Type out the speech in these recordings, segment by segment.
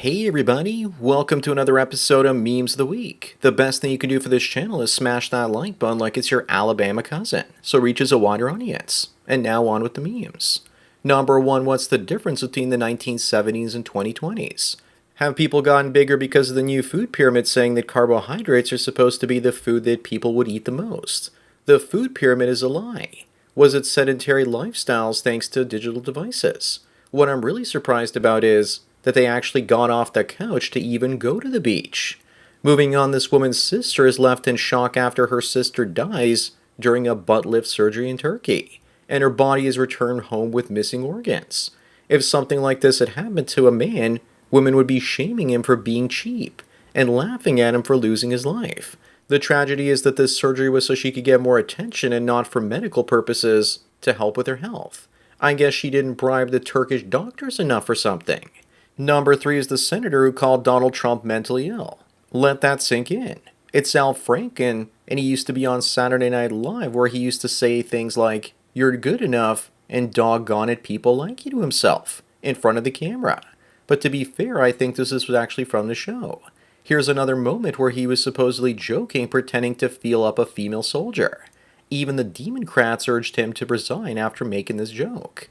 Hey everybody, welcome to another episode of Memes of the Week. The best thing you can do for this channel is smash that like button like it's your Alabama cousin, so it reaches a wider audience. And now on with the memes. Number 1, what's the difference between the 1970s and 2020s? Have people gotten bigger because of the new food pyramid saying that carbohydrates are supposed to be the food that people would eat the most? The food pyramid is a lie. Was it sedentary lifestyles thanks to digital devices? What I'm really surprised about is that they actually got off the couch to even go to the beach. Moving on, this woman's sister is left in shock after her sister dies during a butt lift surgery in Turkey, and her body is returned home with missing organs. If something like this had happened to a man, women would be shaming him for being cheap and laughing at him for losing his life. The tragedy is that this surgery was so she could get more attention and not for medical purposes to help with her health. I guess she didn't bribe the Turkish doctors enough or something. Number 3 is the senator who called Donald Trump mentally ill. Let that sink in. It's Al Franken, and he used to be on Saturday Night Live where he used to say things like, "You're good enough," and "doggone it, people like you" to himself, in front of the camera. But to be fair, I think this was actually from the show. Here's another moment where he was supposedly joking, pretending to feel up a female soldier. Even the Democrats urged him to resign after making this joke.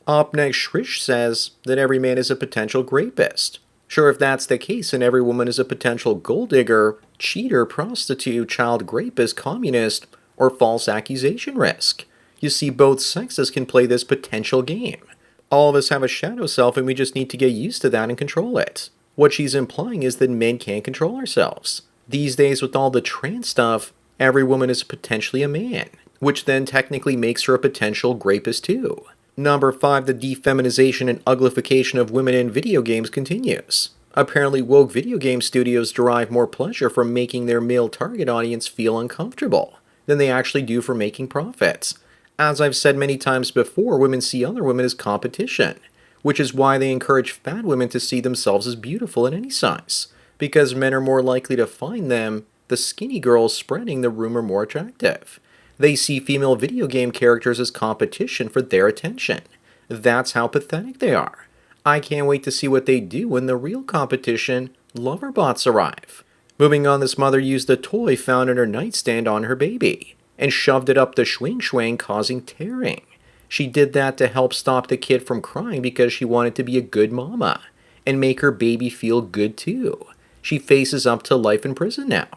Up next, Shrish says that every man is a potential rapist. Sure, if that's the case, and every woman is a potential gold digger, cheater, prostitute, child rapist, communist, or false accusation risk. You see, both sexes can play this potential game. All of us have a shadow self, and we just need to get used to that and control it. What she's implying is that men can't control ourselves. These days, with all the trans stuff, every woman is potentially a man, which then technically makes her a potential rapist too. Number 5, the defeminization and uglification of women in video games continues. Apparently, woke video game studios derive more pleasure from making their male target audience feel uncomfortable than they actually do for making profits. As I've said many times before, women see other women as competition, which is why they encourage fat women to see themselves as beautiful in any size, because men are more likely to find them, the skinny girls spreading the rumor, more attractive. They see female video game characters as competition for their attention. That's how pathetic they are. I can't wait to see what they do when the real competition, lover bots, arrive. Moving on, this mother used a toy found in her nightstand on her baby and shoved it up the schwing, causing tearing. She did that to help stop the kid from crying because she wanted to be a good mama and make her baby feel good too. She faces up to life in prison now.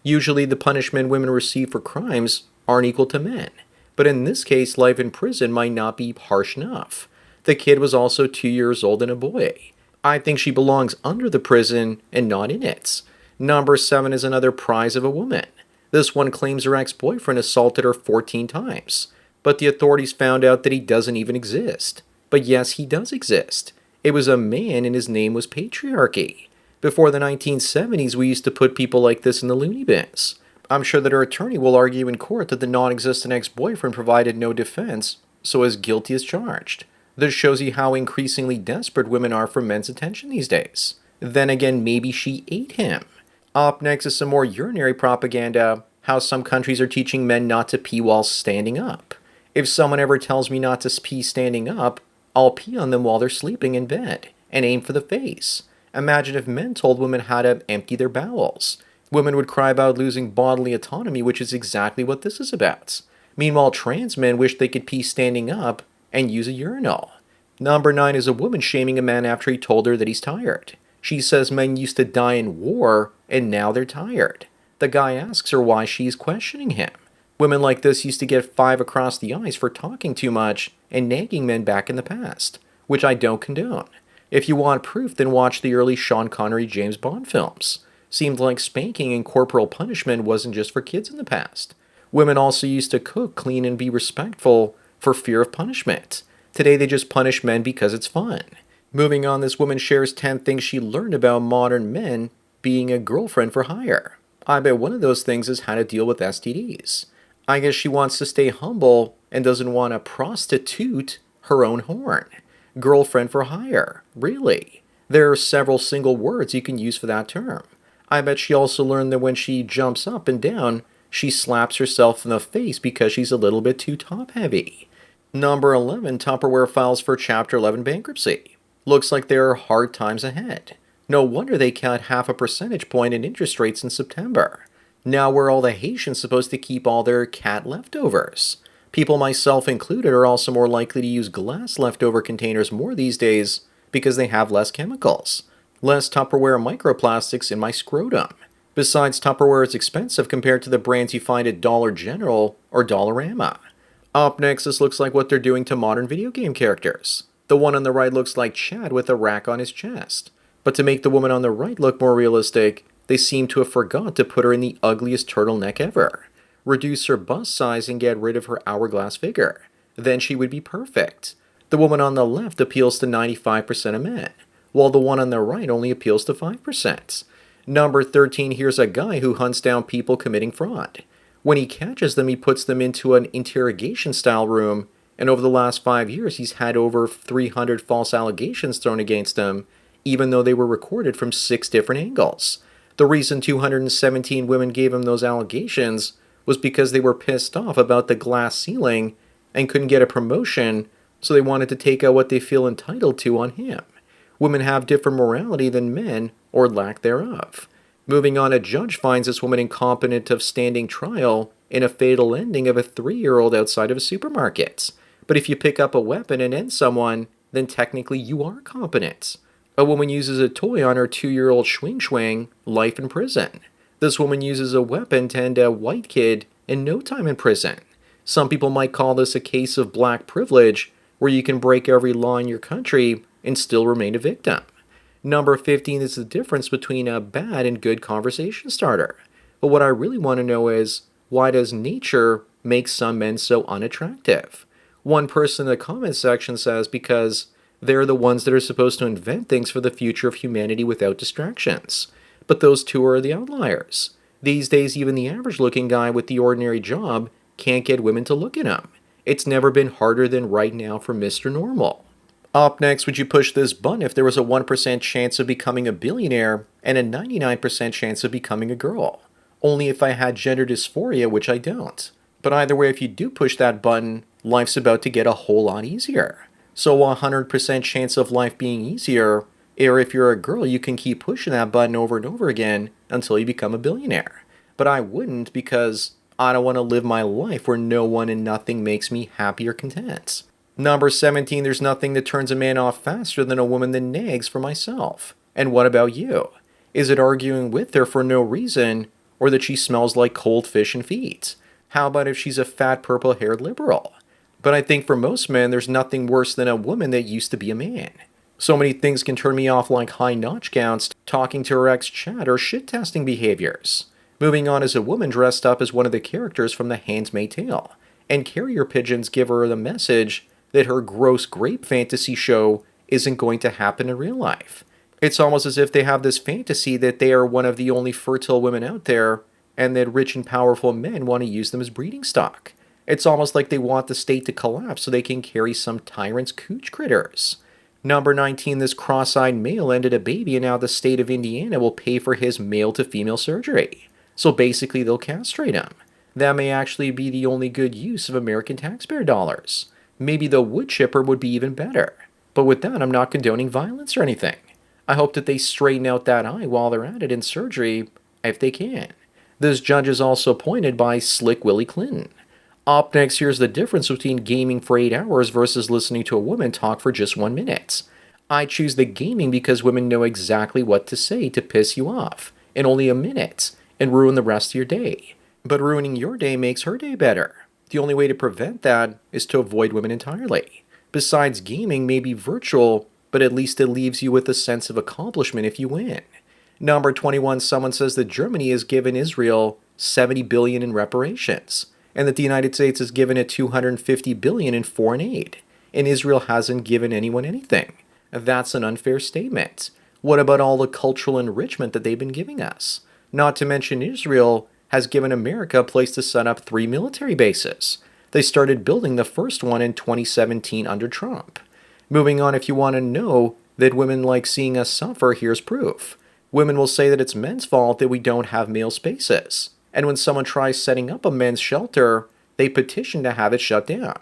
Usually the punishment women receive for crimes aren't equal to men, but in this case, life in prison might not be harsh enough. The kid was also 2 years old and a boy. I think she belongs under the prison and not in it. Number 7 is another prize of a woman. This one claims her ex-boyfriend assaulted her 14 times, but the authorities found out that he doesn't even exist. But yes, he does exist. It was a man and his name was patriarchy. Before the 1970s, we used to put people like this in the loony bins. I'm sure that her attorney will argue in court that the non-existent ex-boyfriend provided no defense, so as guilty as charged. This shows you how increasingly desperate women are for men's attention these days. Then again, maybe she ate him. Up next is some more urinary propaganda, how some countries are teaching men not to pee while standing up. If someone ever tells me not to pee standing up, I'll pee on them while they're sleeping in bed, and aim for the face. Imagine if men told women how to empty their bowels. Women would cry about losing bodily autonomy, which is exactly what this is about. Meanwhile, trans men wish they could pee standing up and use a urinal. Number 9 is a woman shaming a man after he told her that he's tired. She says men used to die in war, and now they're tired. The guy asks her why she's questioning him. Women like this used to get 5 across the eyes for talking too much and nagging men back in the past, which I don't condone. If you want proof, then watch the early Sean Connery James Bond films. Seemed like spanking and corporal punishment wasn't just for kids in the past. Women also used to cook, clean, and be respectful for fear of punishment. Today they just punish men because it's fun. Moving on, this woman shares 10 things she learned about modern men being a girlfriend for hire. I bet one of those things is how to deal with STDs. I guess she wants to stay humble and doesn't want to prostitute her own horn. Girlfriend for hire. Really? There are several single words you can use for that term. I bet she also learned that when she jumps up and down, she slaps herself in the face because she's a little bit too top-heavy. Number 11, Tupperware files for Chapter 11 bankruptcy. Looks like there are hard times ahead. No wonder they cut half a percentage point in interest rates in September. Now where are all the Haitians supposed to keep all their cat leftovers? People, myself included, are also more likely to use glass leftover containers more these days because they have less chemicals. Less Tupperware microplastics in my scrotum. Besides, Tupperware is expensive compared to the brands you find at Dollar General or Dollarama. Up next, this looks like what they're doing to modern video game characters. The one on the right looks like Chad with a rack on his chest. But to make the woman on the right look more realistic, they seem to have forgot to put her in the ugliest turtleneck ever. Reduce her bust size and get rid of her hourglass figure. Then she would be perfect. The woman on the left appeals to 95% of men, while the one on the right only appeals to 5%. Number 13, here's a guy who hunts down people committing fraud. When he catches them, he puts them into an interrogation-style room, and over the last 5 years, he's had over 300 false allegations thrown against him, even though they were recorded from 6 different angles. The reason 217 women gave him those allegations was because they were pissed off about the glass ceiling and couldn't get a promotion, so they wanted to take out what they feel entitled to on him. Women have different morality than men, or lack thereof. Moving on, a judge finds this woman incompetent of standing trial in a fatal ending of a 3-year-old outside of a supermarket. But if you pick up a weapon and end someone, then technically you are competent. A woman uses a toy on her 2-year-old swing, life in prison. This woman uses a weapon to end a white kid in no time in prison. Some people might call this a case of black privilege, where you can break every law in your country and still remain a victim. Number 15 is the difference between a bad and good conversation starter. But what I really want to know is, why does nature make some men so unattractive? One person in the comment section says because they're the ones that are supposed to invent things for the future of humanity without distractions. But those two are the outliers. These days, even the average-looking guy with the ordinary job can't get women to look at him. It's never been harder than right now for Mr. Normal. Up next, would you push this button if there was a 1% chance of becoming a billionaire and a 99% chance of becoming a girl? Only if I had gender dysphoria, which I don't. But either way, if you do push that button, life's about to get a whole lot easier. So a 100% chance of life being easier, or if you're a girl, you can keep pushing that button over and over again until you become a billionaire. But I wouldn't, because I don't want to live my life where no one and nothing makes me happy or content. Number 17, there's nothing that turns a man off faster than a woman that nags for myself. And what about you? Is it arguing with her for no reason, or that she smells like cold fish and feet? How about if she's a fat purple-haired liberal? But I think for most men, there's nothing worse than a woman that used to be a man. So many things can turn me off, like high notch counts, talking to her ex-chat, or shit-testing behaviors. Moving on, is a woman dressed up as one of the characters from The Handmaid's Tale, and carrier pigeons give her the message that her gross grape fantasy show isn't going to happen in real life. It's almost as if they have this fantasy that they are one of the only fertile women out there, and that rich and powerful men want to use them as breeding stock. It's almost like they want the state to collapse so they can carry some tyrant's cooch critters. Number 19, this cross-eyed male ended a baby, and now the state of Indiana will pay for his male-to-female surgery. So basically they'll castrate him. That may actually be the only good use of American taxpayer dollars. Maybe the wood chipper would be even better. But with that, I'm not condoning violence or anything. I hope that they straighten out that eye while they're at it in surgery, if they can. This judge is also appointed by Slick Willie Clinton. Up next, here's the difference between gaming for 8 hours versus listening to a woman talk for just 1 minute. I choose the gaming because women know exactly what to say to piss you off in only a minute and ruin the rest of your day. But ruining your day makes her day better. The only way to prevent that is to avoid women entirely. Besides, gaming may be virtual, but at least it leaves you with a sense of accomplishment if you win. Number 21, someone says that Germany has given Israel $70 billion in reparations, and that the United States has given it $250 billion in foreign aid, and Israel hasn't given anyone anything. That's an unfair statement. What about all the cultural enrichment that they've been giving us? Not to mention Israel has given America a place to set up 3 military bases. They started building the first one in 2017 under Trump. Moving on, if you want to know that women like seeing us suffer, here's proof. Women will say that it's men's fault that we don't have male spaces. And when someone tries setting up a men's shelter, they petition to have it shut down.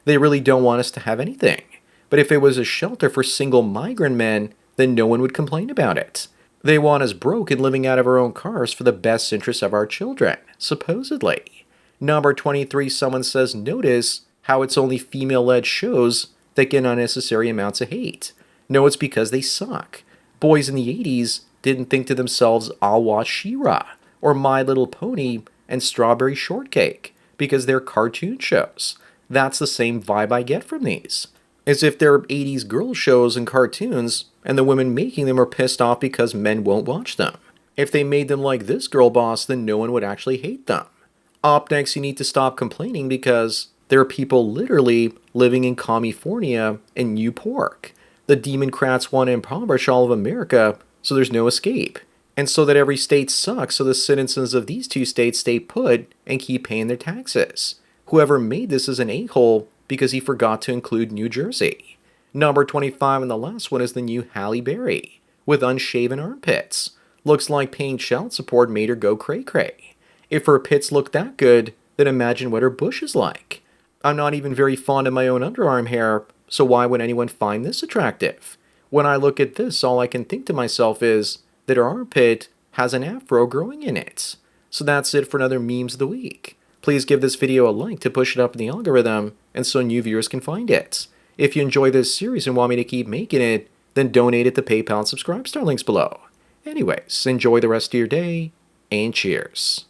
They really don't want us to have anything. But if it was a shelter for single migrant men, then no one would complain about it. They want us broke and living out of our own cars for the best interest of our children, supposedly. Number 23, someone says, notice how it's only female-led shows that get unnecessary amounts of hate. No, it's because they suck. Boys in the 80s didn't think to themselves, I'll watch She-Ra, or My Little Pony, and Strawberry Shortcake, because they're cartoon shows. That's the same vibe I get from these. As if they're 80s girl shows and cartoons, and the women making them are pissed off because men won't watch them. If they made them like this girl boss, then no one would actually hate them. Up next, you need to stop complaining because there are people literally living in California and New Pork. The Democrats want to impoverish all of America, so there's no escape. And so that every state sucks, so the citizens of these two states stay put and keep paying their taxes. Whoever made this is an a-hole because he forgot to include New Jersey. Number 25 and the last one is the new Halle Berry, with unshaven armpits. Looks like paying child support made her go cray-cray. If her pits look that good, then imagine what her bush is like. I'm not even very fond of my own underarm hair, so why would anyone find this attractive? When I look at this, all I can think to myself is that her armpit has an afro growing in it. So that's it for another Memes of the Week. Please give this video a like to push it up in the algorithm and so new viewers can find it. If you enjoy this series and want me to keep making it, then donate at the PayPal and Subscribe Star links below. Anyways, enjoy the rest of your day, and cheers.